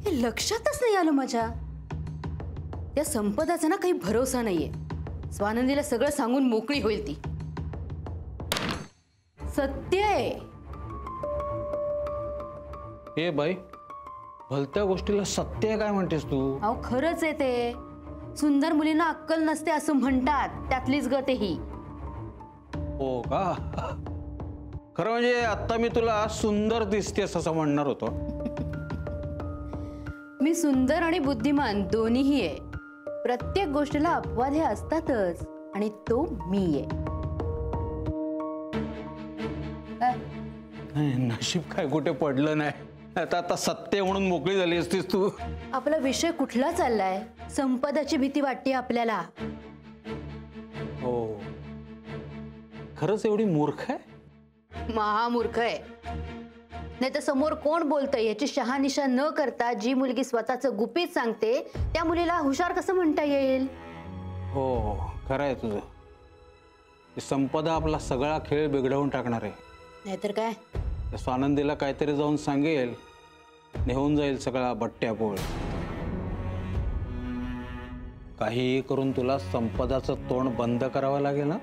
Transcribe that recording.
हे लक्षातच नाही आलं माझ्या. त्या संपदाचा ना काही भरोसा नाहीये. स्वानंदीला सगळं सांगून मोकळी होईल ती. सत्य आहे. ए बाई, भलत्या गोष्टीला सत्य आहे काय म्हणतेस तू? अहो खरंच आहे ते. सुंदर मुलींना अक्कल नसते असं म्हणतात, त्यातलीच गत ही. हो का? खरं म्हणजे आता मी तुला सुंदर दिसतेस असं म्हणणार होतो. मी सुंदर आणि बुद्धिमान दोन्हीही आहे. प्रत्येक गोष्टीला अपवाद हे असतातच, आणि तो मी आहे. नाही, नशीब काय कुठे पडलं नाही. आता सत्य म्हणून मोकळी झाली असतीस तू. आपला विषय कुठला चाललाय? संपदाची भीती वाटते आपल्याला. हो, खरंच एवढी मूर्ख आहे? महामूर्ख आहे. नाही तर समोर कोण बोलतंय याची शहानिशा न करता जी मुलगी स्वतःचं गुपित सांगते त्या मुलीला हुशार कसं म्हणता येईल? हो, खरं आहे तुझं. संपदा आपला सगळा खेळ बिघडवून टाकणार आहे. नाहीतर काय? स्वानंदीला काहीतरी जाऊन सांगेल, नेहून जाईल सगळा बट्ट्यापोळ. काहीही करून तुला संपदाचं तोंड बंद करावं लागेल ना.